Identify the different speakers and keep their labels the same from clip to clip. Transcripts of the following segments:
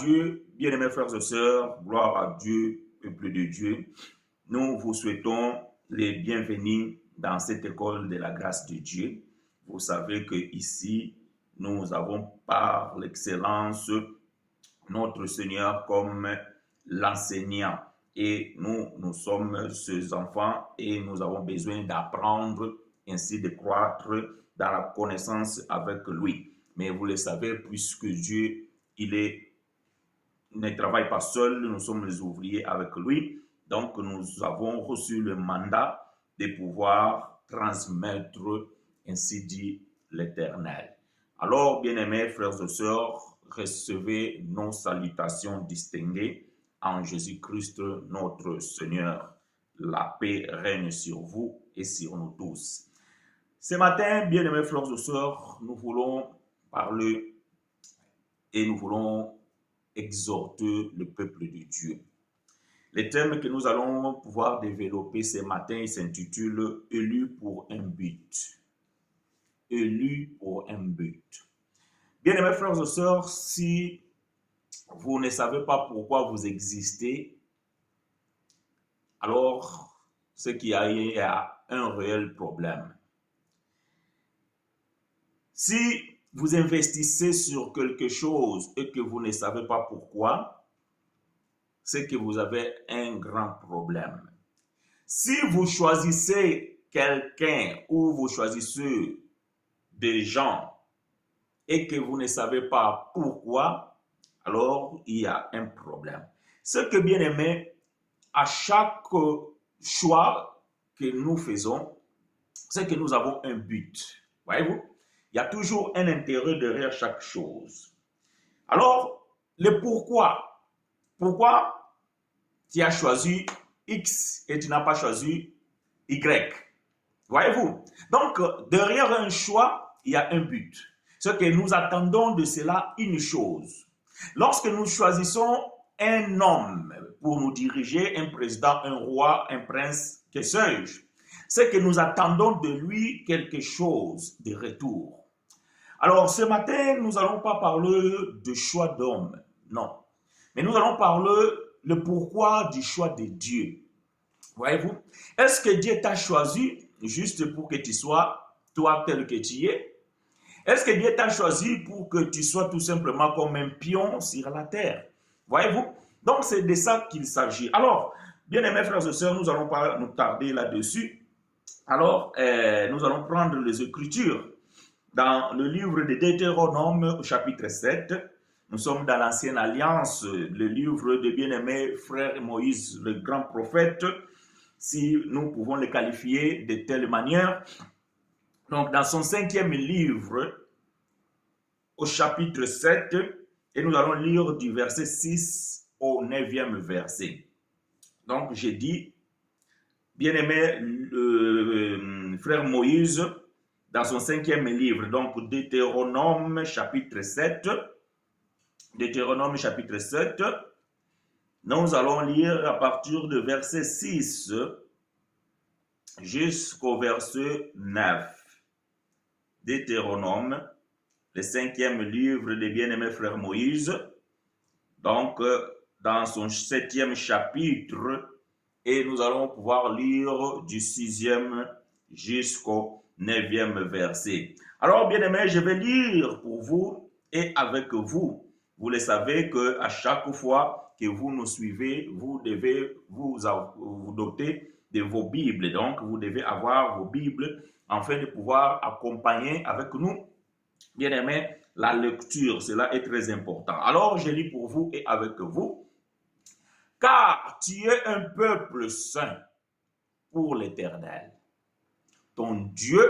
Speaker 1: Dieu, bien-aimés frères et sœurs, gloire à Dieu, peuple de Dieu. Nous vous souhaitons les bienvenus dans cette école de la grâce de Dieu. Vous savez que ici, nous avons par l'excellence notre Seigneur comme l'enseignant. Et nous sommes ses enfants et nous avons besoin d'apprendre, ainsi de croître dans la connaissance avec lui. Mais vous le savez, puisque Dieu, ne travaille pas seul, nous sommes les ouvriers avec lui. Donc, nous avons reçu le mandat de pouvoir transmettre, ainsi dit l'Éternel. Alors, bien-aimés frères et sœurs, recevez nos salutations distinguées en Jésus-Christ, notre Seigneur. La paix règne sur vous et sur nous tous. Ce matin, bien-aimés frères et sœurs, nous voulons parler et nous voulons exhorter le peuple de Dieu. Le thème que nous allons pouvoir développer ce matin s'intitule « Élu pour un but ». Élu pour un but. Bien-aimés frères et sœurs, si vous ne savez pas pourquoi vous existez, alors c'est qu'il y a un réel problème. Si vous investissez sur quelque chose et que vous ne savez pas pourquoi, c'est que vous avez un grand problème. Si vous choisissez quelqu'un ou vous choisissez des gens et que vous ne savez pas pourquoi, alors il y a un problème. Ce que bien aimé, à chaque choix que nous faisons, c'est que nous avons un but. Voyez-vous? Il y a toujours un intérêt derrière chaque chose. Alors, le pourquoi. Pourquoi tu as choisi X et tu n'as pas choisi Y? Voyez-vous? Donc, derrière un choix, il y a un but. Ce que nous attendons de cela, une chose. Lorsque nous choisissons un homme pour nous diriger, un président, un roi, un prince, que sais-je, c'est que nous attendons de lui quelque chose de retour. Alors, ce matin, nous n'allons pas parler de choix d'homme, non. Mais nous allons parler le pourquoi du choix de Dieu. Voyez-vous? Est-ce que Dieu t'a choisi juste pour que tu sois toi tel que tu es? Est-ce que Dieu t'a choisi pour que tu sois tout simplement comme un pion sur la terre? Voyez-vous? Donc, c'est de ça qu'il s'agit. Alors, bien-aimés frères et sœurs, nous n'allons pas nous tarder là-dessus. Alors, nous allons prendre les Écritures. Dans le livre de Deutéronome, au chapitre 7, nous sommes dans l'Ancienne Alliance, le livre de bien-aimé frère Moïse, le grand prophète, si nous pouvons le qualifier de telle manière. Donc, dans son 5e livre, au chapitre 7, et nous allons lire du verset 6 au 9e verset. Donc, j'ai dit, bien-aimé frère Moïse, dans son 5e livre, donc Deutéronome chapitre 7, Deutéronome chapitre 7, nous allons lire à partir de verset 6 jusqu'au verset 9. Deutéronome, le 5e livre des bien-aimés frères Moïse, donc dans son 7e chapitre, et nous allons pouvoir lire du 6e jusqu'au 9e verset. Alors, bien-aimés, je vais lire pour vous et avec vous. Vous le savez qu'à chaque fois que vous nous suivez, vous devez vous doter de vos Bibles. Donc, vous devez avoir vos Bibles afin de pouvoir accompagner avec nous, bien-aimés, la lecture. Cela est très important. Alors, je lis pour vous et avec vous. Car tu es un peuple saint pour l'Éternel. Ton Dieu,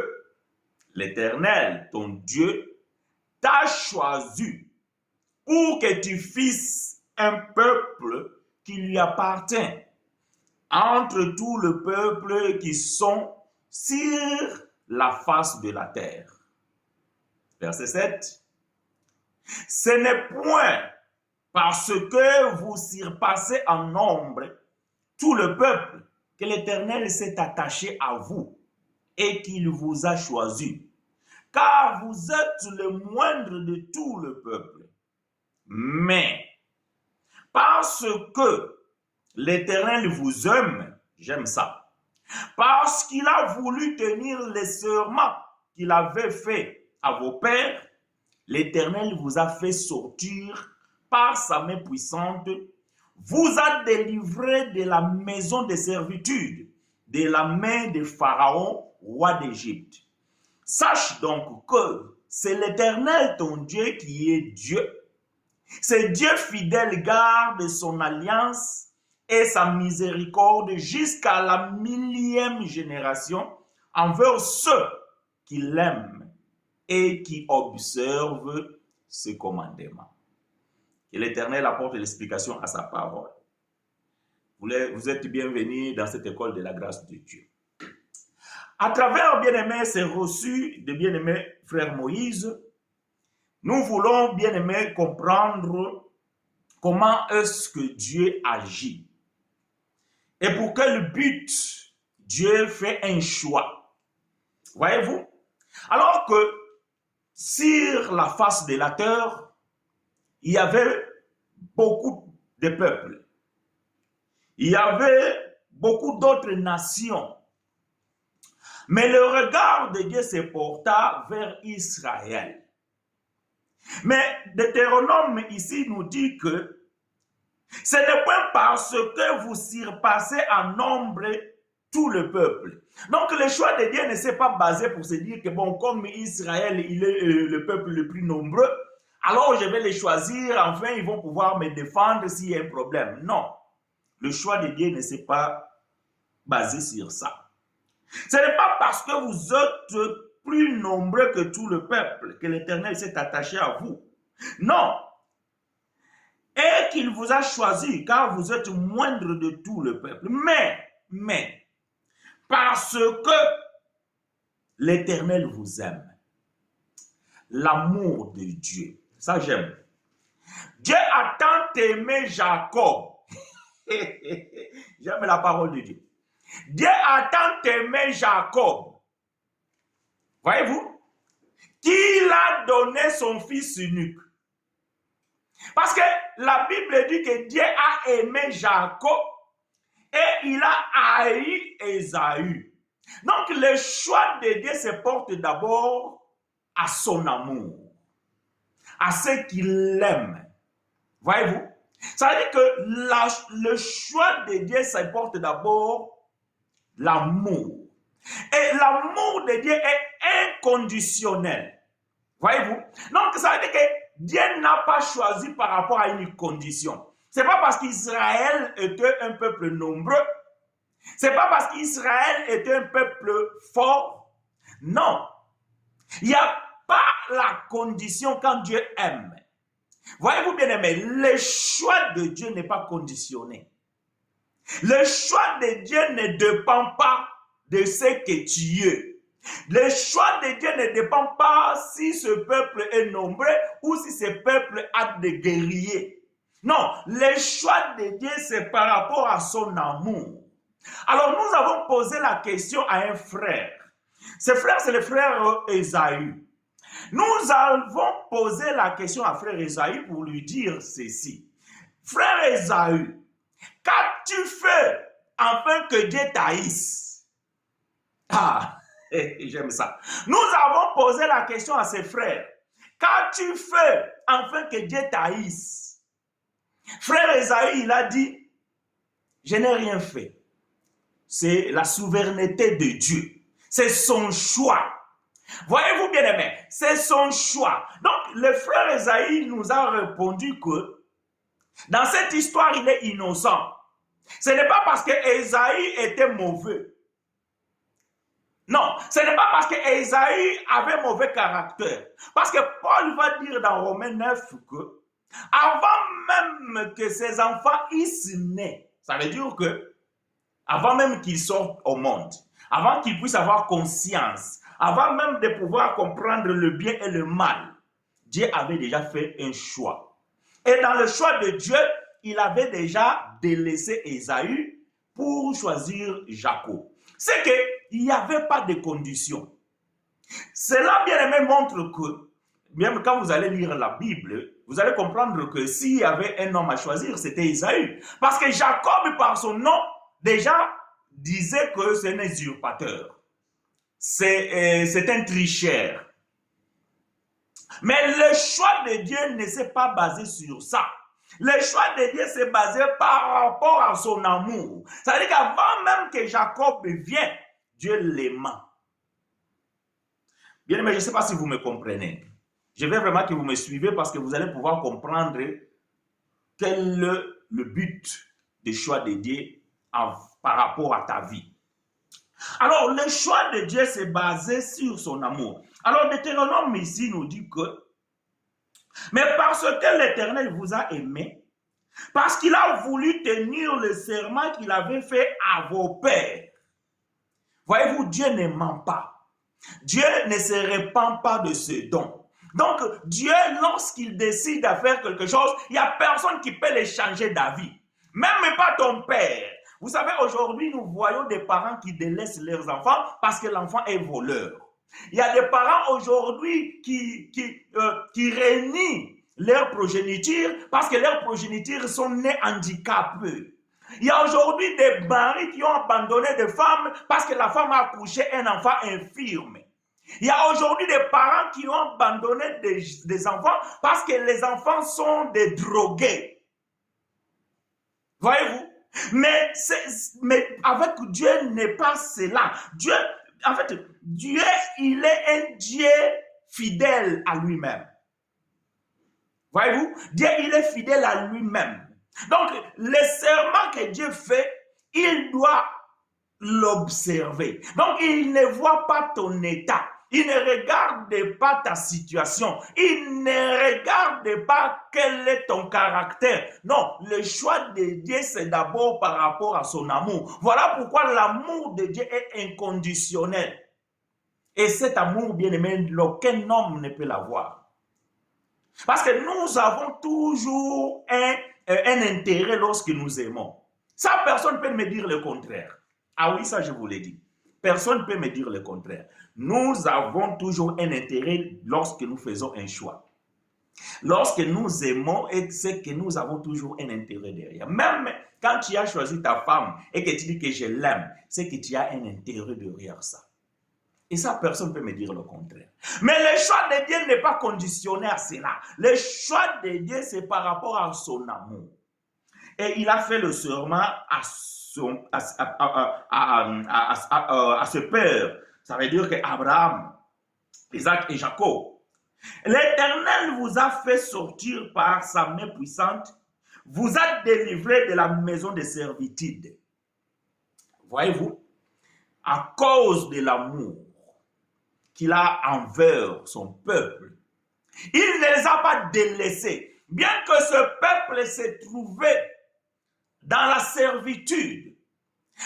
Speaker 1: l'Éternel, ton Dieu, t'a choisi pour que tu fasses un peuple qui lui appartient entre tout le peuple qui sont sur la face de la terre. Verset 7. Ce n'est point parce que vous surpassez en nombre tout le peuple que l'Éternel s'est attaché à vous et qu'il vous a choisi, car vous êtes le moindre de tout le peuple. Mais Parce que l'Éternel vous aime, j'aime ça. Parce qu'il a voulu tenir les serments qu'il avait fait à vos pères, l'Éternel vous a fait sortir par sa main puissante, vous a délivré de la maison de servitude, de la main de Pharaon, roi d'Égypte. Sache donc que c'est l'Éternel ton Dieu qui est Dieu. C'est Dieu fidèle garde son alliance et sa miséricorde jusqu'à la 1000e génération envers ceux qui l'aiment et qui observent ses commandements. Que l'Éternel apporte l'explication à sa parole. Vous êtes bienvenus dans cette école de la grâce de Dieu. À travers, bien-aimés, ces reçus de bien-aimé frère Moïse, nous voulons, bien-aimés, comprendre comment est-ce que Dieu agit. Et pour quel but Dieu fait un choix. Voyez-vous? Alors que sur la face de la terre, il y avait beaucoup de peuples. Il y avait beaucoup d'autres nations. Mais le regard de Dieu se porta vers Israël. Mais Deutéronome ici nous dit que ce n'est pas parce que vous surpassez en nombre tout le peuple. Donc le choix de Dieu ne s'est pas basé pour se dire que bon, comme Israël, il est le peuple le plus nombreux, alors je vais les choisir, enfin ils vont pouvoir me défendre s'il y a un problème. Non, le choix de Dieu ne s'est pas basé sur ça. Ce n'est pas parce que vous êtes plus nombreux que tout le peuple que l'Éternel s'est attaché à vous. Non. Et qu'il vous a choisi car vous êtes moindre de tout le peuple. Mais, parce que l'Éternel vous aime. L'amour de Dieu. Ça, j'aime. Dieu a tant aimé Jacob. J'aime la parole de Dieu. Dieu a tant aimé Jacob. Voyez-vous? Qu'il a donné son fils unique. Parce que la Bible dit que Dieu a aimé Jacob et il a haï Ésaü. Donc le choix de Dieu se porte d'abord à son amour, à ceux qu'il aime. Voyez-vous? Ça veut dire que le choix de Dieu se porte d'abord l'amour. Et l'amour de Dieu est inconditionnel. Voyez-vous? Donc ça veut dire que Dieu n'a pas choisi par rapport à une condition. Ce n'est pas parce qu'Israël était un peuple nombreux. Ce n'est pas parce qu'Israël était un peuple fort. Non. Il n'y a pas la condition quand Dieu aime. Voyez-vous bien aimé, le choix de Dieu n'est pas conditionné. Le choix de Dieu ne dépend pas de ce que tu es. Le choix de Dieu ne dépend pas si ce peuple est nombreux ou si ce peuple a des guerriers. Non, le choix de Dieu, c'est par rapport à son amour. Alors, nous avons posé la question à un frère. Ce frère, c'est le frère Ésaü. Nous avons posé la question à frère Ésaü pour lui dire ceci. Frère Ésaü, qu'as-tu fait afin que Dieu t'haïsse? Ah, j'aime ça. Nous avons posé la question à ses frères. Qu'as-tu fait afin que Dieu t'haïsse? Frère Ésaü, il a dit, je n'ai rien fait. C'est la souveraineté de Dieu. C'est son choix. Voyez-vous bien aimé, c'est son choix. Donc, le frère Ésaü nous a répondu que dans cette histoire, il est innocent. Ce n'est pas parce que Ésaü était mauvais. Non, ce n'est pas parce que Ésaü avait mauvais caractère. Parce que Paul va dire dans Romains 9 que avant même que ses enfants ils naissent, ça veut dire que avant même qu'ils sortent au monde, avant qu'ils puissent avoir conscience, avant même de pouvoir comprendre le bien et le mal, Dieu avait déjà fait un choix. Et dans le choix de Dieu, il avait déjà délaissé Ésaü pour choisir Jacob. C'est qu'il n'y avait pas de conditions. Cela, bien aimé, montre que même quand vous allez lire la Bible, vous allez comprendre que s'il y avait un homme à choisir, c'était Isaïe. Parce que Jacob, par son nom, déjà disait que c'est un usurpateur. C'est un tricheur. Mais le choix de Dieu ne s'est pas basé sur ça. Le choix de Dieu s'est basé par rapport à son amour. C'est-à-dire qu'avant même que Jacob vienne, Dieu l'aima. Bien aimé, je ne sais pas si vous me comprenez. Je veux vraiment que vous me suivez parce que vous allez pouvoir comprendre quel est le but du choix de Dieu par rapport à ta vie. Alors, le choix de Dieu s'est basé sur son amour. Alors, Deutéronome ici nous dit que, mais parce que l'Éternel vous a aimé, parce qu'il a voulu tenir le serment qu'il avait fait à vos pères. Voyez-vous, Dieu ne ment pas. Dieu ne se répand pas de ce don. Donc, Dieu, lorsqu'il décide à faire quelque chose, il n'y a personne qui peut le changer d'avis. Même pas ton père. Vous savez, aujourd'hui, nous voyons des parents qui délaissent leurs enfants parce que l'enfant est voleur. Il y a des parents aujourd'hui qui réunissent leur progéniture parce que leurs progénitures sont nés handicapés. Il y a aujourd'hui des maris qui ont abandonné des femmes parce que la femme a accouché un enfant infirme. Il y a aujourd'hui des parents qui ont abandonné des enfants parce que les enfants sont des drogués. Voyez-vous? Mais avec Dieu n'est pas cela. Dieu, en fait, Dieu, il est un Dieu fidèle à lui-même. Voyez-vous? Dieu, il est fidèle à lui-même. Donc, le serment que Dieu fait, il doit l'observer. Donc, il ne voit pas ton état. Il ne regarde pas ta situation. Il ne regarde pas quel est ton caractère. Non, le choix de Dieu, c'est d'abord par rapport à son amour. Voilà pourquoi l'amour de Dieu est inconditionnel. Et cet amour, bien aimé, aucun homme ne peut l'avoir. Parce que nous avons toujours un intérêt lorsque nous aimons. Ça, personne ne peut me dire le contraire. Ah oui, ça, je vous l'ai dit. Personne ne peut me dire le contraire. Nous avons toujours un intérêt lorsque nous faisons un choix. Lorsque nous aimons, c'est que nous avons toujours un intérêt derrière. Même quand tu as choisi ta femme et que tu dis que je l'aime, c'est que tu as un intérêt derrière ça. Et ça, personne ne peut me dire le contraire. Mais le choix de Dieu n'est pas conditionné à cela. Le choix de Dieu, c'est par rapport à son amour. Et il a fait le serment à ce père. Ça veut dire qu'Abraham, Isaac et Jacob. L'Éternel vous a fait sortir par sa main puissante, vous a délivré de la maison de servitude. Voyez-vous, à cause de l'amour qu'il a envers son peuple, il ne les a pas délaissés. Bien que ce peuple se trouvait dans la servitude,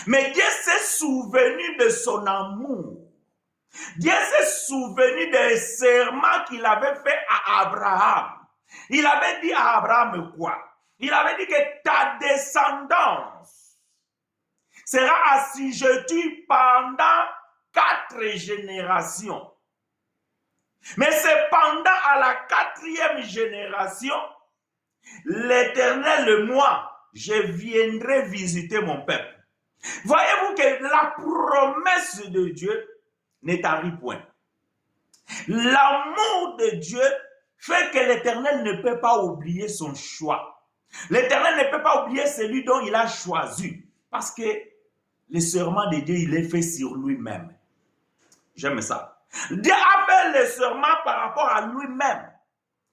Speaker 1: mais Dieu s'est souvenu de son amour. Dieu s'est souvenu des serments qu'il avait fait à Abraham. Il avait dit à Abraham quoi? Il avait dit que ta descendance sera assujettie pendant 4 générations. Mais cependant, à la 4e génération, l'Éternel, moi, je viendrai visiter mon peuple. Voyez-vous que la promesse de Dieu ne tarit point. L'amour de Dieu fait que l'Éternel ne peut pas oublier son choix. L'Éternel ne peut pas oublier celui dont il a choisi. Parce que le serment de Dieu, il est fait sur lui-même. J'aime ça. Dieu a fait le serment par rapport à lui-même.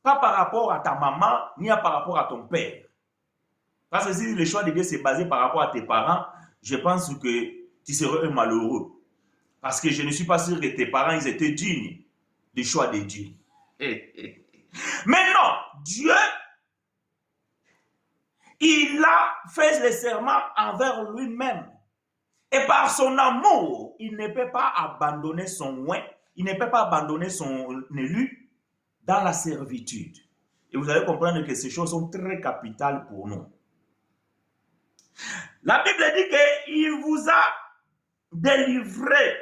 Speaker 1: Pas par rapport à ta maman, ni par rapport à ton père. Parce que si le choix de Dieu s'est basé par rapport à tes parents, je pense que tu serais un malheureux. Parce que je ne suis pas sûr que tes parents ils étaient dignes du choix de Dieu. Mais non, Dieu, il a fait le serment envers lui-même. Et par son amour, il ne peut pas abandonner son oint, il ne peut pas abandonner son élu dans la servitude. Et vous allez comprendre que ces choses sont très capitales pour nous. La Bible dit qu'il vous a délivré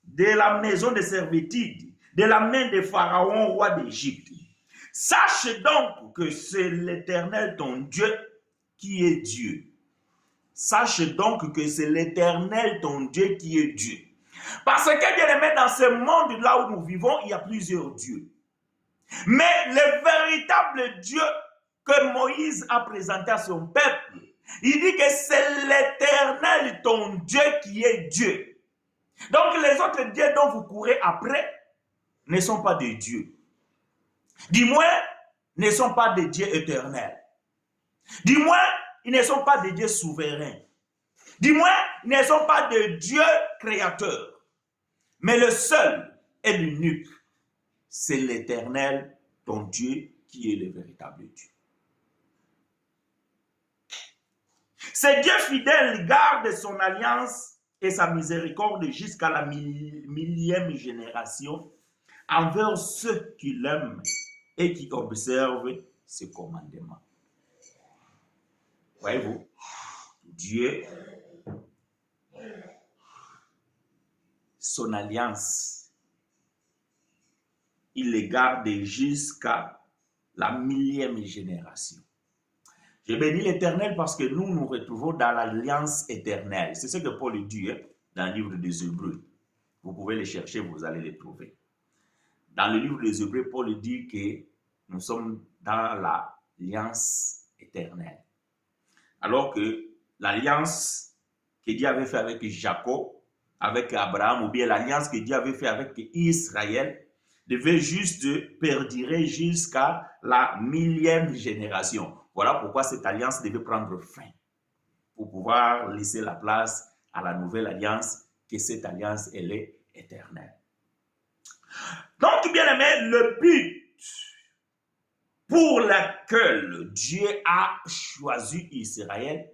Speaker 1: de la maison de servitude, de la main de Pharaon, roi d'Égypte. Sache donc que c'est l'Éternel ton Dieu qui est Dieu. Sache donc que c'est l'Éternel ton Dieu qui est Dieu. Parce que, bien aimé, dans ce monde-là où nous vivons, il y a plusieurs dieux. Mais le véritable Dieu que Moïse a présenté à son peuple, il dit que c'est l'Éternel ton Dieu qui est Dieu. Donc les autres dieux dont vous courez après ne sont pas des dieux. Du moins, ne sont pas des dieux éternels. Du moins, ils ne sont pas des dieux souverains. Du moins, ils ne sont pas des dieux créateurs. Mais le seul et l'unique, c'est l'Éternel, ton Dieu, qui est le véritable Dieu. Ce Dieu fidèle garde son alliance et sa miséricorde jusqu'à la millième génération envers ceux qui l'aiment et qui observent ses commandements. Voyez-vous, Dieu, son alliance, il les garde jusqu'à la millième génération. Je bénis l'Éternel parce que nous nous retrouvons dans l'alliance éternelle. C'est ce que Paul dit dans le livre des Hébreux. Vous pouvez les chercher, vous allez les trouver. Dans le livre des Hébreux, Paul dit que nous sommes dans l'alliance éternelle. Alors que l'alliance que Dieu avait fait avec Jacob, avec Abraham, ou bien l'alliance que Dieu avait fait avec Israël, devait juste perdurer jusqu'à la millième génération. Voilà pourquoi cette alliance devait prendre fin, pour pouvoir laisser la place à la nouvelle alliance, que cette alliance, elle est éternelle. Donc, bien aimé, le but pour lequel Dieu a choisi Israël,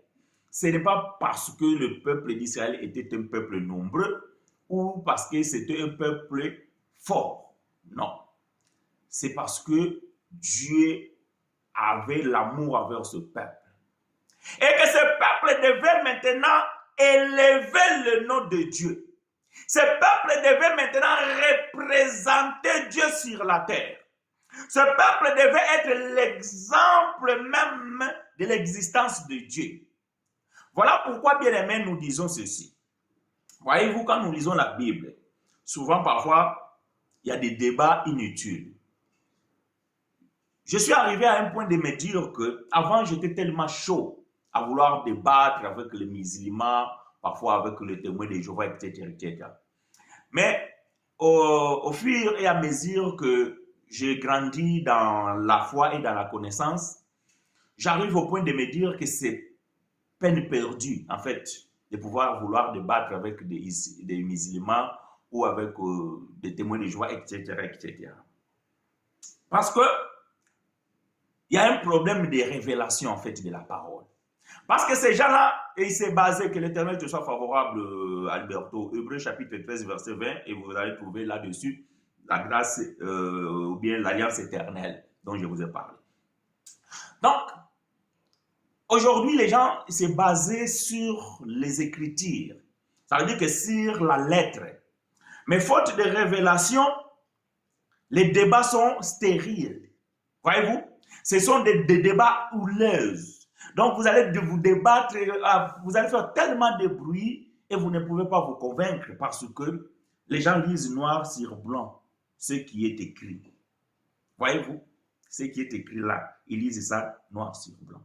Speaker 1: ce n'est pas parce que le peuple d'Israël était un peuple nombreux ou parce que c'était un peuple fort. Non. C'est parce que Dieu avait l'amour envers ce peuple. Et que ce peuple devait maintenant élever le nom de Dieu. Ce peuple devait maintenant représenter Dieu sur la terre. Ce peuple devait être l'exemple même de l'existence de Dieu. Voilà pourquoi, bien aimés, nous disons ceci. Voyez-vous, quand nous lisons la Bible, souvent, parfois, il y a des débats inutiles. Je suis arrivé à un point de me dire que avant j'étais tellement chaud à vouloir débattre avec les musulmans, parfois avec les témoins de Jéhovah, etc., etc. Mais au fur et à mesure que j'ai grandi dans la foi et dans la connaissance, j'arrive au point de me dire que c'est peine perdue, en fait, de pouvoir vouloir débattre avec des musulmans ou avec des témoins de Jéhovah, etc., etc. Parce que il y a un problème de révélation, en fait, de la parole. Parce que ces gens-là, ils s'est basé que l'Éternel te soit favorable, Alberto, Hébreux chapitre 13, verset 20, et vous allez trouver là-dessus la grâce ou bien l'alliance éternelle dont je vous ai parlé. Donc, aujourd'hui, les gens s'est basé sur les Écritures. Ça veut dire que sur la lettre. Mais faute de révélation, les débats sont stériles. Voyez-vous? Ce sont des débats houleux. Donc, vous allez vous débattre, vous allez faire tellement de bruit et vous ne pouvez pas vous convaincre parce que les gens lisent noir sur blanc ce qui est écrit. Voyez-vous? Ce qui est écrit là, ils lisent ça noir sur blanc.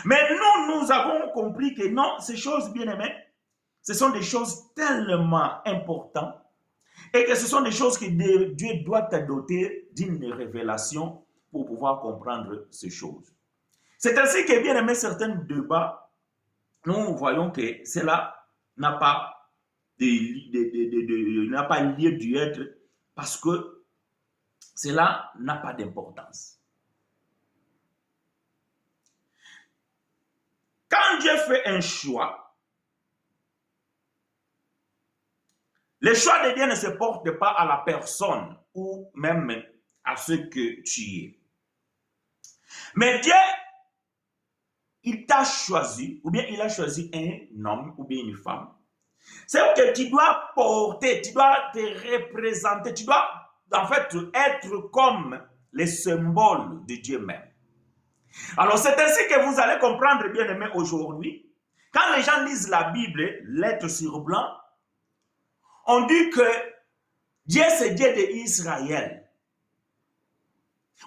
Speaker 1: Mais nous avons compris que non, ces choses bien aimées, ce sont des choses tellement importantes et que ce sont des choses que Dieu doit te doter d'une révélation pour pouvoir comprendre ces choses. C'est ainsi que, bien aimé, certains débats, nous voyons que cela n'a pas lieu d'être parce que cela n'a pas d'importance. Quand Dieu fait un choix, le choix de Dieu ne se porte pas à la personne ou même à ce que tu es. Mais Dieu, il t'a choisi, ou bien il a choisi un homme ou bien une femme, C'est que tu dois porter, tu dois te représenter, tu dois en fait être comme les symboles de Dieu même. Alors c'est ainsi que vous allez comprendre, bien aimé, aujourd'hui, quand les gens lisent la Bible, lettre sur blanc, on dit que Dieu c'est Dieu d'Israël.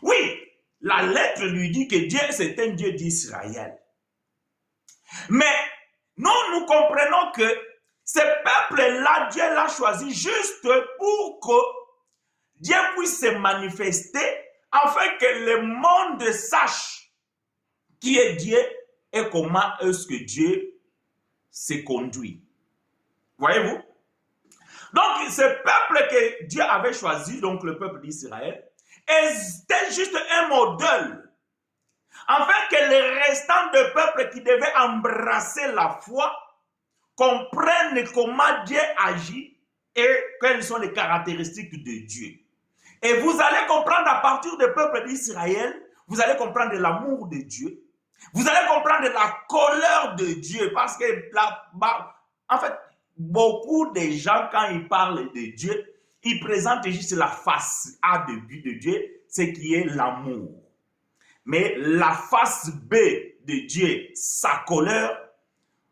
Speaker 1: Oui, la lettre lui dit que Dieu c'est un Dieu d'Israël. Mais nous comprenons que ce peuple-là, Dieu l'a choisi juste pour que Dieu puisse se manifester afin que le monde sache qui est Dieu et comment est-ce que Dieu se conduit. Voyez-vous? Donc, ce peuple que Dieu avait choisi, donc le peuple d'Israël, était juste un modèle afin que les restants de peuples qui devaient embrasser la foi comprennent comment Dieu agit et quelles sont les caractéristiques de Dieu. Et vous allez comprendre à partir du peuple d'Israël, vous allez comprendre l'amour de Dieu, vous allez comprendre la colère de Dieu, parce que en fait, beaucoup de gens, quand ils parlent de Dieu, ils présentent juste la face A de Dieu, ce qui est l'amour. Mais la face B de Dieu, sa colère,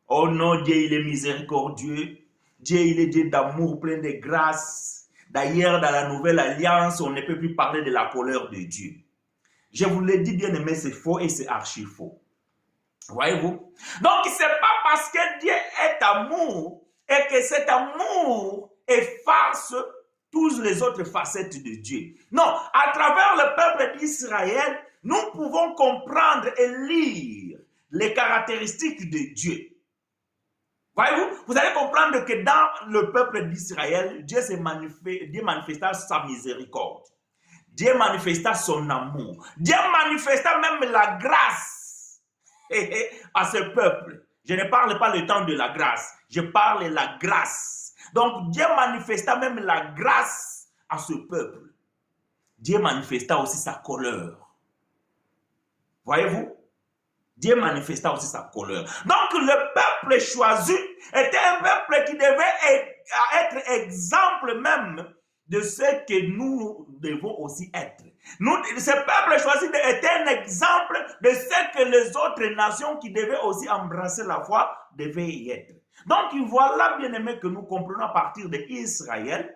Speaker 1: oh non, Dieu il est miséricordieux, Dieu il est Dieu d'amour, plein de grâce. D'ailleurs, dans la nouvelle alliance, on ne peut plus parler de la colère de Dieu. Je vous l'ai dit, bien aimé, c'est faux et c'est archi faux. Voyez-vous? Donc, ce n'est pas parce que Dieu est amour et que cet amour efface toutes les autres facettes de Dieu. Non, à travers le peuple d'Israël, nous pouvons comprendre et lire les caractéristiques de Dieu. Voyez-vous, vous allez comprendre que dans le peuple d'Israël, Dieu manifesta sa miséricorde. Dieu manifesta son amour. Dieu manifesta même la grâce à ce peuple. Je ne parle pas le temps de la grâce, je parle de la grâce. Donc Dieu manifesta même la grâce à ce peuple. Dieu manifesta aussi sa colère. Voyez-vous? Dieu manifesta aussi sa colère. Donc le peuple choisi était un peuple qui devait être exemple même de ce que nous devons aussi être. Ce peuple choisi était un exemple de ce que les autres nations qui devaient aussi embrasser la foi devaient y être. Donc voilà, bien aimé, que nous comprenons à partir d'Israël.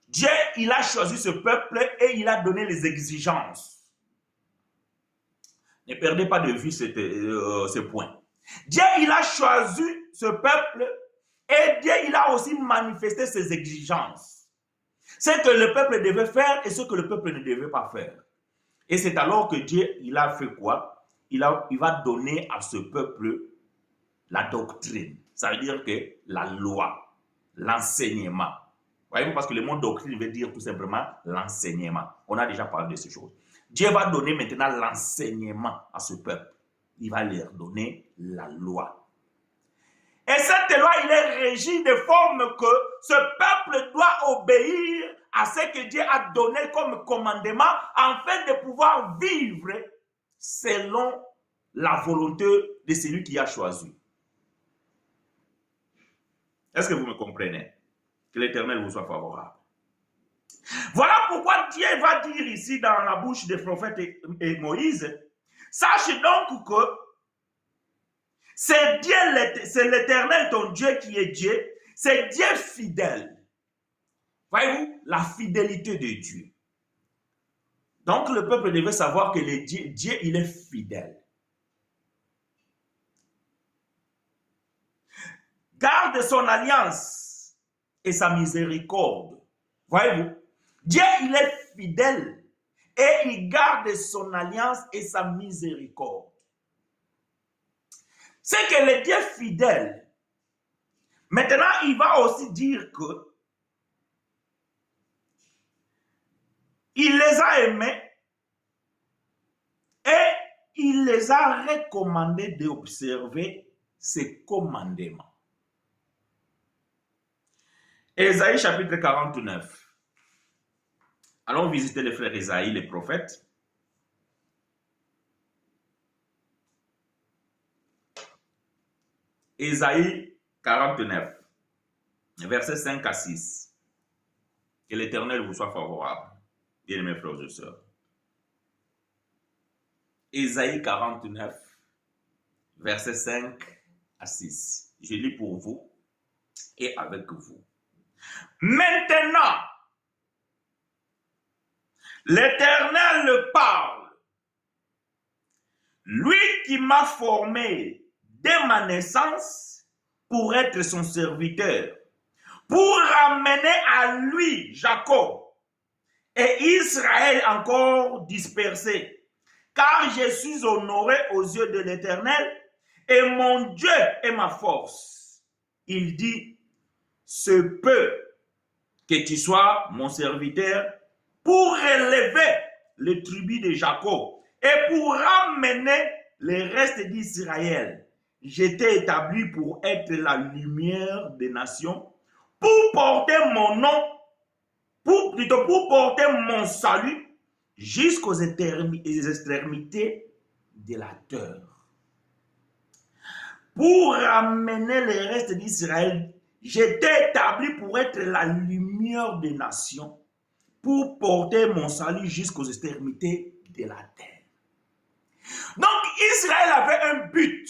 Speaker 1: Dieu, il a choisi ce peuple et il a donné les exigences. Ne perdez pas de vue ce point. Dieu, il a choisi ce peuple et Dieu, il a aussi manifesté ses exigences. Ce que le peuple devait faire et ce que le peuple ne devait pas faire. Et c'est alors que Dieu, il a fait quoi? Il va donner à ce peuple la doctrine. Ça veut dire que la loi, l'enseignement. Voyez-vous, parce que le mot doctrine veut dire tout simplement l'enseignement. On a déjà parlé de ces choses. Dieu va donner maintenant l'enseignement à ce peuple. Il va leur donner la loi. Et cette loi, il est régi de forme que ce peuple doit obéir à ce que Dieu a donné comme commandement afin de pouvoir vivre selon la volonté de celui qui a choisi. Est-ce que vous me comprenez? Que l'Éternel vous soit favorable. Voilà pourquoi Dieu va dire ici dans la bouche des prophètes et Moïse, sache donc que c'est l'Éternel ton Dieu qui est Dieu, c'est Dieu fidèle. Voyez-vous, la fidélité de Dieu. Donc le peuple devait savoir que Dieu, il est fidèle. Garde son alliance et sa miséricorde. Voyez-vous, Dieu, il est fidèle et il garde son alliance et sa miséricorde. C'est que le Dieu fidèle, maintenant, il va aussi dire que il les a aimés et il les a recommandés d'observer ses commandements. Ésaïe chapitre 49. Allons visiter les frères Ésaïe, les prophètes. Ésaïe 49, versets 5 à 6. Que l'Éternel vous soit favorable, bien-aimés frères et sœurs. Ésaïe 49, versets 5 à 6. Je lis pour vous et avec vous. Maintenant, l'Éternel parle, lui qui m'a formé dès ma naissance pour être son serviteur, pour ramener à lui Jacob et Israël encore dispersé, car je suis honoré aux yeux de l'Éternel et mon Dieu est ma force. Il dit, se peut que tu sois mon serviteur pour relever les tribus de Jacob et pour ramener les restes d'Israël. J'étais établi pour être la lumière des nations, pour porter mon nom, pour porter mon salut jusqu'aux extrémités de la terre. Pour ramener les restes d'Israël, j'étais établi pour être la lumière des nations, pour porter mon salut jusqu'aux extrémités de la terre. Donc Israël avait un but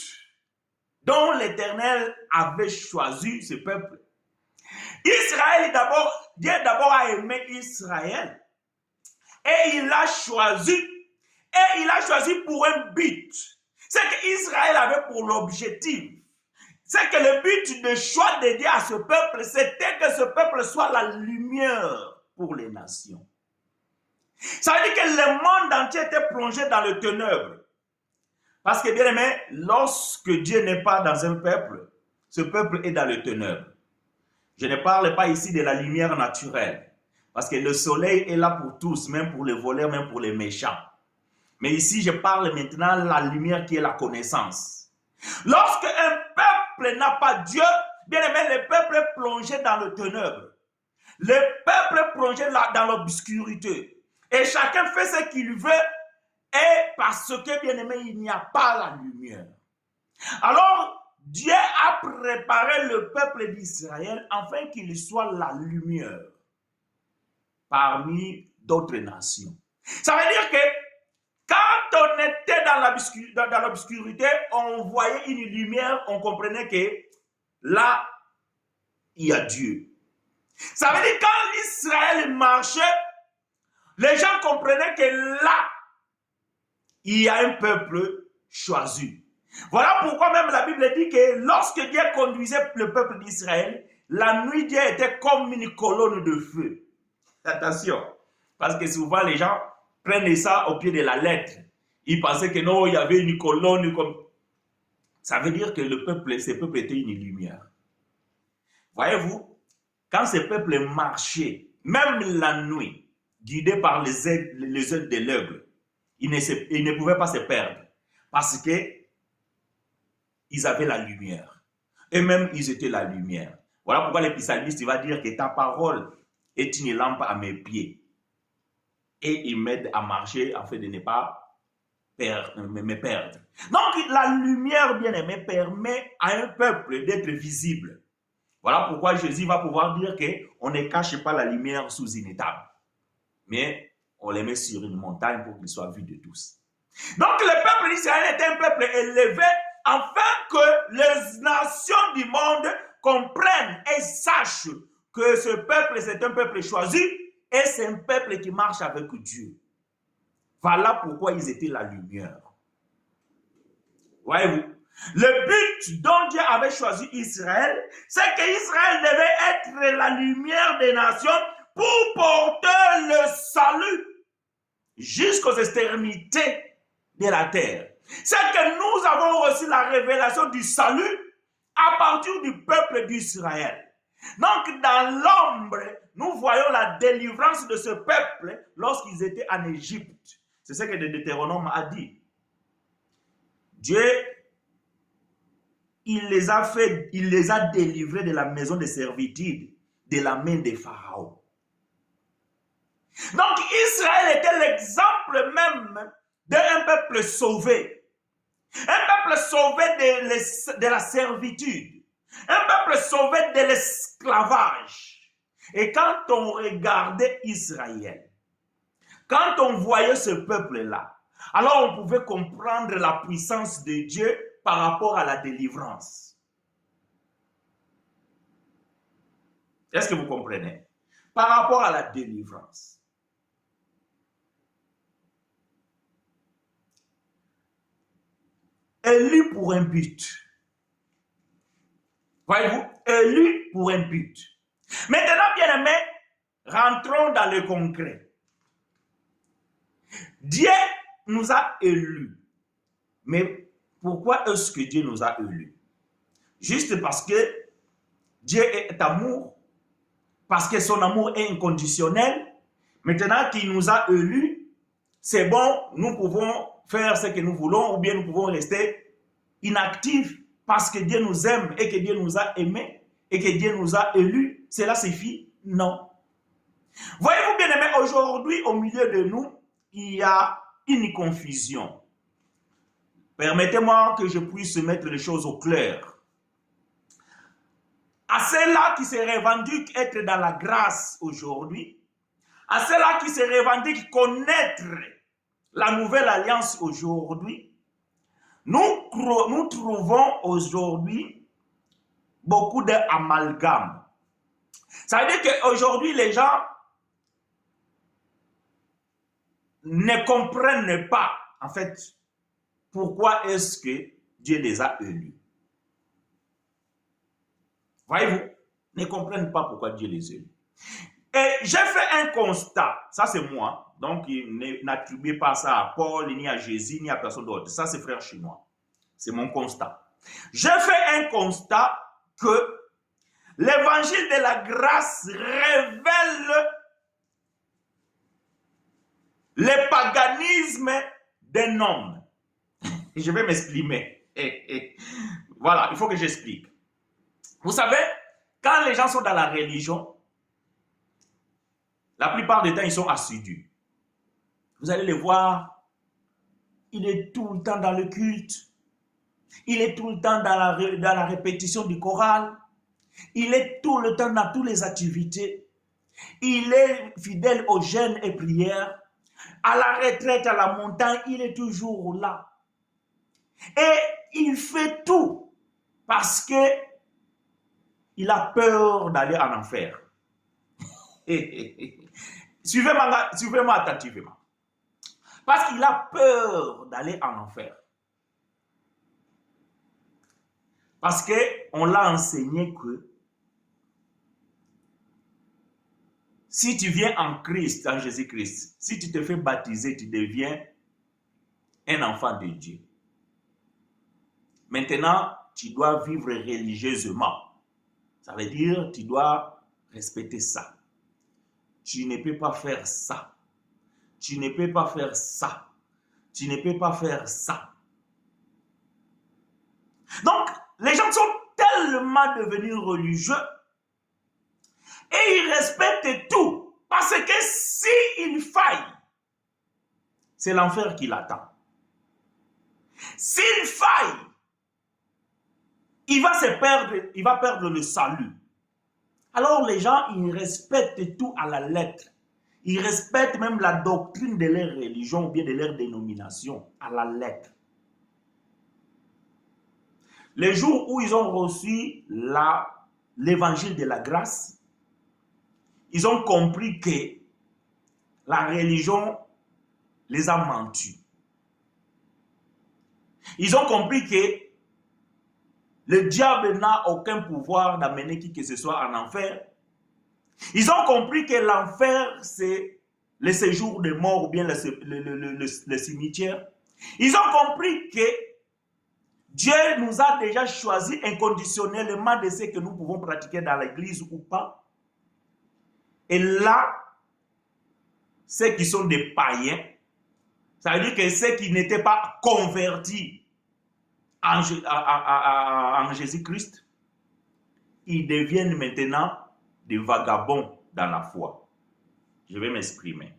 Speaker 1: dont l'Éternel avait choisi ce peuple. Dieu d'abord a aimé Israël et il l'a choisi pour un but. C'est qu'Israël avait pour l'objectif. C'est que le but de choix de Dieu à ce peuple, c'était que ce peuple soit la lumière pour les nations. Ça veut dire que le monde entier était plongé dans le ténèbres. Parce que bien aimé, lorsque Dieu n'est pas dans un peuple, ce peuple est dans le ténèbres. Je ne parle pas ici de la lumière naturelle. Parce que le soleil est là pour tous, même pour les voleurs, même pour les méchants. Mais ici, je parle maintenant de la lumière qui est la connaissance. Lorsque un peuple n'a pas Dieu, bien aimé, le peuple est plongé dans le ténèbre. Le peuple est plongé dans l'obscurité. Et chacun fait ce qu'il veut, et parce que, bien aimé, il n'y a pas la lumière. Alors, Dieu a préparé le peuple d'Israël afin qu'il soit la lumière parmi d'autres nations. Ça veut dire que quand on était dans l'obscurité, on voyait une lumière, on comprenait que là, il y a Dieu. Ça veut dire que quand Israël marchait, les gens comprenaient que là, il y a un peuple choisi. Voilà pourquoi même la Bible dit que lorsque Dieu conduisait le peuple d'Israël, la nuit Dieu était comme une colonne de feu. Attention, parce que souvent les gens prennent ça au pied de la lettre. Ils pensaient que non, il y avait une colonne comme... Ça veut dire que ce peuple était une lumière. Voyez-vous, quand ce peuple marchait, même la nuit, guidé par les ailes de l'aigle, ils ne pouvaient pas se perdre. Parce que ils avaient la lumière. Eux-mêmes, ils étaient la lumière. Voilà pourquoi le psalmiste va dire que ta parole est une lampe à mes pieds. Et il m'aide à marcher afin de ne pas me perdre. Donc, la lumière, bien aimée, permet à un peuple d'être visible. Voilà pourquoi Jésus va pouvoir dire qu'on ne cache pas la lumière sous une table. Mais on les met sur une montagne pour qu'il soit vu de tous. Donc, le peuple d'Israël était un peuple élevé afin que les nations du monde comprennent et sachent que ce peuple, c'est un peuple choisi et c'est un peuple qui marche avec Dieu. Voilà pourquoi ils étaient la lumière. Voyez-vous, le but dont Dieu avait choisi Israël, c'est qu'Israël devait être la lumière des nations pour porter le salut jusqu'aux extrémités de la terre. C'est que nous avons reçu la révélation du salut à partir du peuple d'Israël. Donc, dans l'ombre, nous voyons la délivrance de ce peuple lorsqu'ils étaient en Égypte. C'est ce que le Deutéronome a dit. Dieu, il les a délivrés de la maison de servitude, de la main des pharaons. Donc, Israël était l'exemple même d'un peuple sauvé. Un peuple sauvé de la servitude. Un peuple sauvé de l'esclavage. Et quand on regardait Israël, quand on voyait ce peuple-là, alors on pouvait comprendre la puissance de Dieu par rapport à la délivrance. Est-ce que vous comprenez? Par rapport à la délivrance. Élu pour un but. Voyez-vous? Élu pour un but. Maintenant, bien-aimés, rentrons dans le concret. Dieu nous a élus. Mais pourquoi est-ce que Dieu nous a élus? Juste parce que Dieu est amour, parce que son amour est inconditionnel. Maintenant qu'il nous a élus, c'est bon, nous pouvons faire ce que nous voulons ou bien nous pouvons rester inactifs parce que Dieu nous aime et que Dieu nous a aimés et que Dieu nous a élus. Cela suffit? Non. Voyez-vous, bien-aimés, aujourd'hui, au milieu de nous, il y a une confusion. Permettez-moi que je puisse mettre les choses au clair. À ceux-là qui se revendiquent être dans la grâce aujourd'hui, à ceux-là qui se revendiquent connaître la nouvelle alliance aujourd'hui, nous trouvons aujourd'hui beaucoup d'amalgames. Ça veut dire qu'aujourd'hui, les gens ne comprennent pas, en fait, pourquoi est-ce que Dieu les a élus. Voyez-vous, ne comprennent pas pourquoi Dieu les a élus. Et j'ai fait un constat, ça c'est moi, donc n'attribuez pas ça à Paul, ni à Jésus, ni à personne d'autre. Ça c'est frère chinois, c'est mon constat. J'ai fait un constat que l'évangile de la grâce révèle le paganisme d'un homme. Je vais m'exprimer. Voilà, il faut que j'explique. Vous savez, quand les gens sont dans la religion, la plupart du temps, ils sont assidus. Vous allez les voir, il est tout le temps dans le culte, il est tout le temps dans la répétition du choral, il est tout le temps dans toutes les activités, il est fidèle aux jeûnes et prières, à la retraite, à la montagne, il est toujours là. Et il fait tout parce que il a peur d'aller en enfer. Suivez-moi attentivement. Parce qu'il a peur d'aller en enfer. Parce qu'on l'a enseigné que si tu viens en Christ, en Jésus-Christ, si tu te fais baptiser, tu deviens un enfant de Dieu. Maintenant, tu dois vivre religieusement. Ça veut dire tu dois respecter ça. Tu ne peux pas faire ça. Tu ne peux pas faire ça. Tu ne peux pas faire ça. Donc, les gens sont tellement devenus religieux et ils respectent tout. Parce que s'il faille, c'est l'enfer qui l'attend. S'il faille, il va perdre le salut. Alors les gens, ils respectent tout à la lettre. Ils respectent même la doctrine de leur religion ou bien de leur dénomination à la lettre. Les jours où ils ont reçu l'évangile de la grâce, ils ont compris que la religion les a menti. Ils ont compris que le diable n'a aucun pouvoir d'amener qui que ce soit en enfer. Ils ont compris que l'enfer, c'est le séjour des morts ou bien le cimetière. Ils ont compris que Dieu nous a déjà choisi inconditionnellement de ce que nous pouvons pratiquer dans l'église ou pas. Et là, ceux qui sont des païens, ça veut dire que ceux qui n'étaient pas convertis en Jésus-Christ, ils deviennent maintenant des vagabonds dans la foi. Je vais m'exprimer.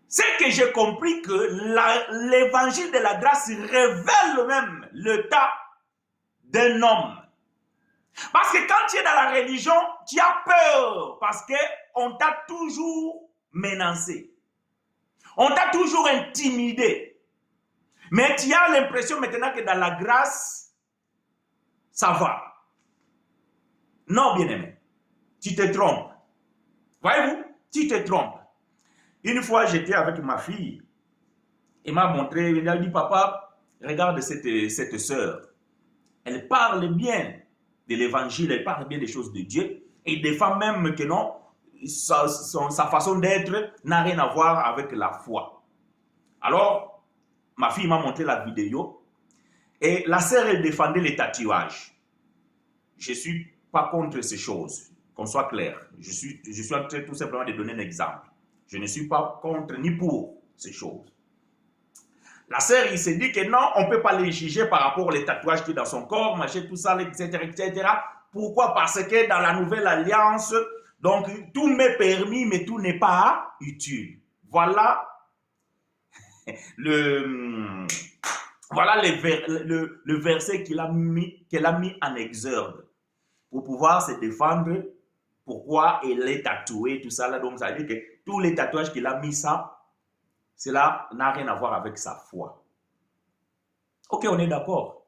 Speaker 1: C'est que j'ai compris que l'évangile de la grâce révèle même l'état d'un homme. Parce que quand tu es dans la religion, tu as peur parce qu'on t'a toujours menacé. On t'a toujours intimidé. Mais tu as l'impression maintenant que dans la grâce, ça va. Non, bien-aimé, tu te trompes. Voyez-vous, tu te trompes. Une fois, j'étais avec ma fille. Elle m'a montré, elle a dit, papa, regarde cette sœur. Elle parle bien de l'évangile, elle parle bien des choses de Dieu. Et il défend même que non, sa façon d'être n'a rien à voir avec la foi. Alors, ma fille m'a montré la vidéo. Et la sœur, elle défendait les tatouages. Je ne suis pas contre ces choses, qu'on soit clair. Je suis en train tout simplement de donner un exemple. Je ne suis pas contre ni pour ces choses. La sœur, il s'est dit que non, on ne peut pas les juger par rapport aux tatouages qui sont dans son corps, machin, tout ça, etc., etc. Pourquoi? Parce que dans la nouvelle alliance, donc tout m'est permis, mais tout n'est pas utile. Voilà le verset qu'elle a mis en exergue pour pouvoir se défendre. Pourquoi elle est tatouée, tout ça là. Donc ça veut dire que tous les tatouages qu'il a mis ça, cela n'a rien à voir avec sa foi. Ok, on est d'accord.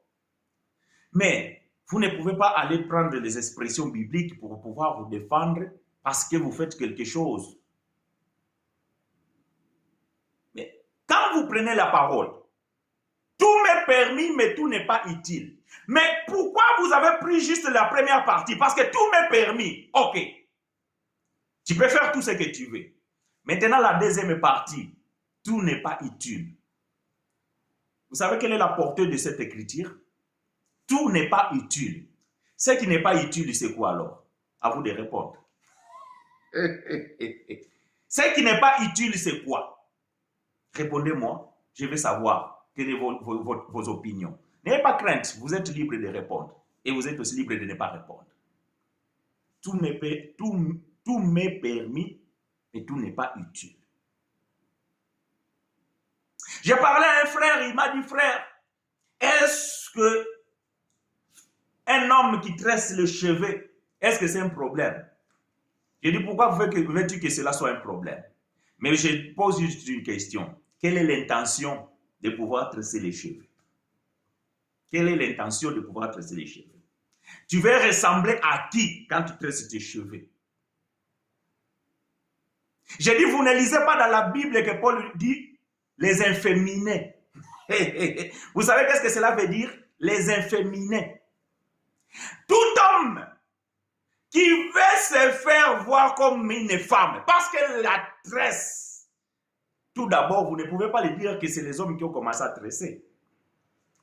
Speaker 1: Mais vous ne pouvez pas aller prendre les expressions bibliques pour pouvoir vous défendre parce que vous faites quelque chose. Mais quand vous prenez la parole, tout m'est permis, mais tout n'est pas utile. Mais pourquoi vous avez pris juste la première partie? Parce que tout m'est permis. Ok. Tu peux faire tout ce que tu veux. Maintenant, la deuxième partie, tout n'est pas utile. Vous savez quelle est la portée de cette écriture? Tout n'est pas utile. Ce qui n'est pas utile, c'est quoi alors? À vous de répondre. Ce qui n'est pas utile, c'est quoi? Répondez-moi, je veux savoir quelles sont vos opinions. N'ayez pas crainte, vous êtes libre de répondre. Et vous êtes aussi libre de ne pas répondre. Tout m'est permis, mais tout n'est pas utile. J'ai parlé à un frère, il m'a dit, frère, est-ce que un homme qui tresse le cheveu, est-ce que c'est un problème? J'ai dit, pourquoi veux-tu que cela soit un problème? Mais je pose juste une question. Quelle est l'intention de pouvoir tresser les cheveux? Quelle est l'intention de pouvoir tresser les cheveux? Tu veux ressembler à qui quand tu tresses tes cheveux? J'ai dit, vous ne lisez pas dans la Bible que Paul dit les inféminés. Vous savez qu'est-ce que cela veut dire? Les inféminés. Tout homme qui veut se faire voir comme une femme, parce qu'elle la tresse. Tout d'abord, vous ne pouvez pas le dire que c'est les hommes qui ont commencé à tresser.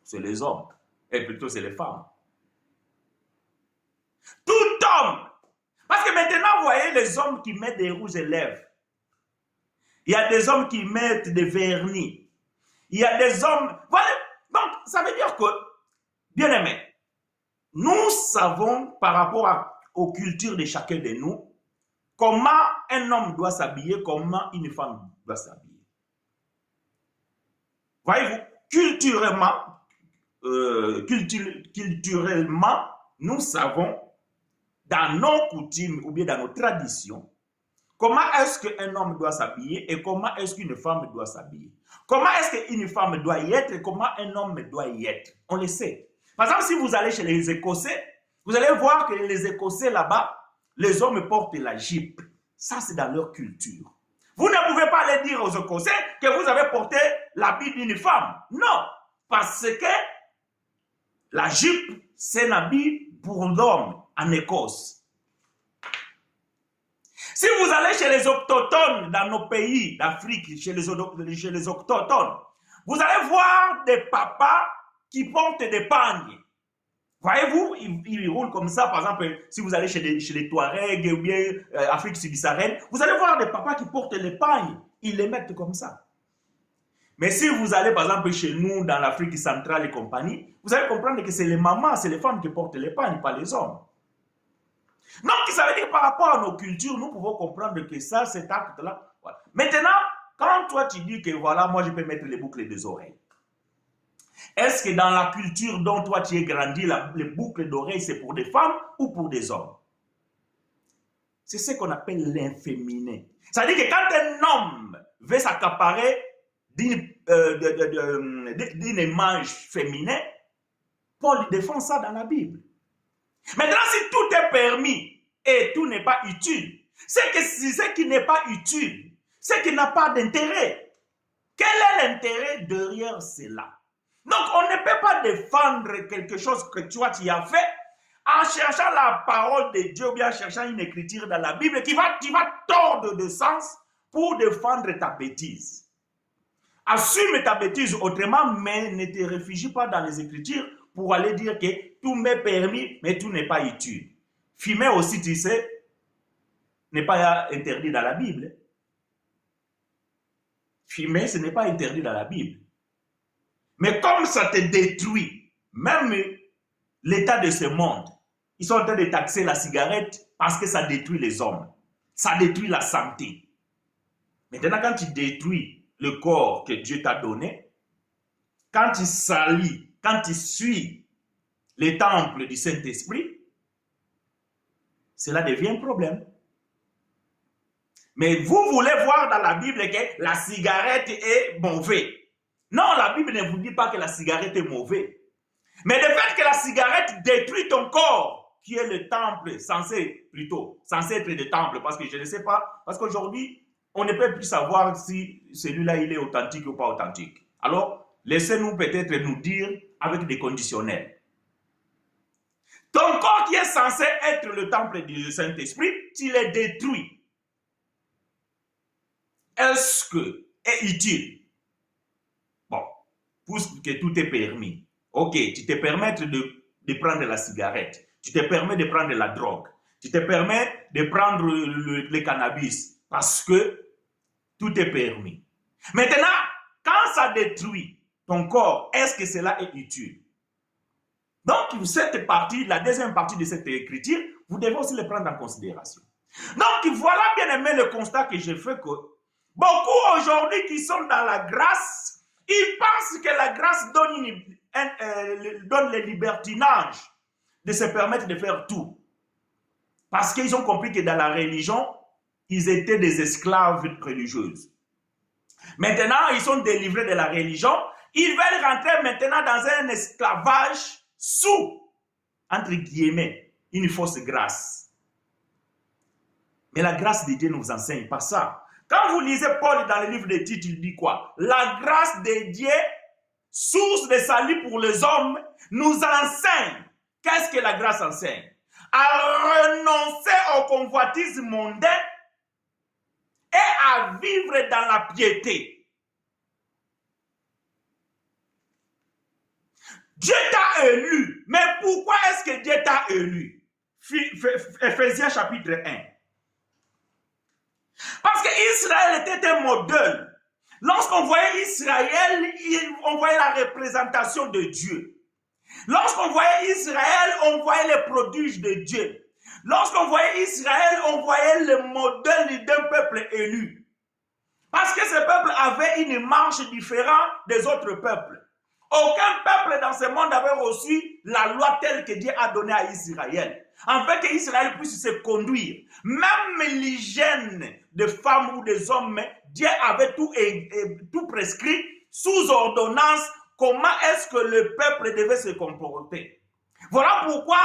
Speaker 1: C'est les hommes. Et plutôt, c'est les femmes. Tout homme. Parce que maintenant, vous voyez les hommes qui mettent des rouges à lèvres. Il y a des hommes qui mettent des vernis. Il y a des hommes... Voilà. Donc, ça veut dire que, bien aimé, nous savons par rapport aux cultures de chacun de nous, comment un homme doit s'habiller, comment une femme doit s'habiller. Voyez-vous, culturellement, nous savons, dans nos coutumes ou bien dans nos traditions, comment est-ce qu'un homme doit s'habiller et comment est-ce qu'une femme doit s'habiller. Comment est-ce qu'une femme doit y être et comment un homme doit y être. On le sait. Par exemple, si vous allez chez les Écossais, vous allez voir que les Écossais là-bas, les hommes portent la jupe. Ça, c'est dans leur culture. Vous ne pouvez pas aller dire aux Écossais que vous avez porté l'habit d'une femme. Non, parce que la jupe, c'est un habit pour l'homme en Écosse. Si vous allez chez les autochtones dans nos pays d'Afrique, chez les autochtones, vous allez voir des papas qui portent des pagnes. Voyez-vous, ils roulent comme ça. Par exemple, si vous allez chez les Touaregs ou bien Afrique subsaharienne, vous allez voir des papas qui portent les pagnes. Ils les mettent comme ça. Mais si vous allez, par exemple, chez nous, dans l'Afrique centrale et compagnie, vous allez comprendre que c'est les mamans, c'est les femmes qui portent les pagnes, pas les hommes. Donc, ça veut dire par rapport à nos cultures, nous pouvons comprendre que ça, cet acte-là. Voilà. Maintenant, quand toi tu dis que voilà, moi je peux mettre les boucles des oreilles. Est-ce que dans la culture dont toi tu es grandi, les boucles d'oreilles, c'est pour des femmes ou pour des hommes? C'est ce qu'on appelle l'inféminé. C'est-à-dire que quand un homme veut s'accaparer d'une image féminine, Paul défend ça dans la Bible. Maintenant, si tout est permis et tout n'est pas utile, c'est que ce qui n'est pas utile, c'est qui n'a pas d'intérêt. Quel est l'intérêt derrière cela? Donc, on ne peut pas défendre quelque chose que toi tu as fait en cherchant la parole de Dieu ou bien en cherchant une écriture dans la Bible qui va tordre de sens pour défendre ta bêtise. Assume ta bêtise autrement, mais ne te réfugie pas dans les Écritures pour aller dire que tout m'est permis, mais tout n'est pas utile. Fumer aussi, tu sais, n'est pas interdit dans la Bible. Fumer, ce n'est pas interdit dans la Bible. Mais comme ça te détruit, même l'état de ce monde, ils sont en train de taxer la cigarette parce que ça détruit les hommes. Ça détruit la santé. Maintenant, quand tu détruis le corps que Dieu t'a donné, quand tu salis, quand tu suis les temples du Saint-Esprit, cela devient un problème. Mais vous voulez voir dans la Bible que la cigarette est mauvaise. Non, la Bible ne vous dit pas que la cigarette est mauvaise. Mais le fait que la cigarette détruit ton corps, qui est le temple, censé être le temple, parce que je ne sais pas, parce qu'aujourd'hui, on ne peut plus savoir si celui-là, il est authentique ou pas authentique. Alors, laissez-nous peut-être nous dire avec des conditionnels. Ton corps qui est censé être le temple du Saint-Esprit, tu le détruis. Est-ce que est utile? Bon, puisque tout est permis. Ok, tu te permets de prendre la cigarette. Tu te permets de prendre la drogue. Tu te permets de prendre le cannabis. Parce que tout est permis. Maintenant, quand ça détruit ton corps, est-ce que cela est utile? Donc, cette partie, la deuxième partie de cette écriture, vous devez aussi le prendre en considération. Donc, voilà bien aimé le constat que j'ai fait que beaucoup aujourd'hui qui sont dans la grâce, ils pensent que la grâce donne le libertinage de se permettre de faire tout. Parce qu'ils ont compris que dans la religion, ils étaient des esclaves religieuses. Maintenant, ils sont délivrés de la religion. Ils veulent rentrer maintenant dans un esclavage sous, entre guillemets, une fausse grâce. Mais la grâce de Dieu ne vous enseigne pas ça. Quand vous lisez Paul dans le livre de Tite, il dit quoi? La grâce de Dieu, source de salut pour les hommes, nous enseigne. Qu'est-ce que la grâce enseigne? À renoncer aux convoitises mondaines et à vivre dans la piété. Dieu t'a élu. Mais pourquoi est-ce que Dieu t'a élu? Ephésiens chapitre 1. Parce qu'Israël était un modèle. Lorsqu'on voyait Israël, on voyait la représentation de Dieu. Lorsqu'on voyait Israël, on voyait les prodiges de Dieu. Lorsqu'on voyait Israël, on voyait le modèle d'un peuple élu. Parce que ce peuple avait une marche différente des autres peuples. Aucun peuple dans ce monde avait reçu la loi telle que Dieu a donnée à Israël. Afin qu'Israël puisse se conduire. Même l'hygiène des femmes ou des hommes, Dieu avait tout prescrit sous ordonnance. Comment est-ce que le peuple devait se comporter? Voilà pourquoi,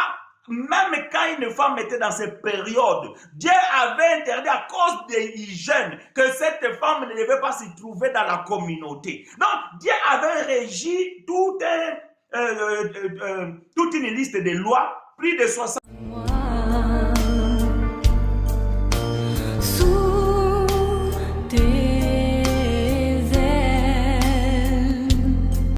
Speaker 1: même quand une femme était dans cette période, Dieu avait interdit à cause de l'hygiène que cette femme ne devait pas se trouver dans la communauté. Donc, Dieu avait régi toute une liste de lois, plus de 60.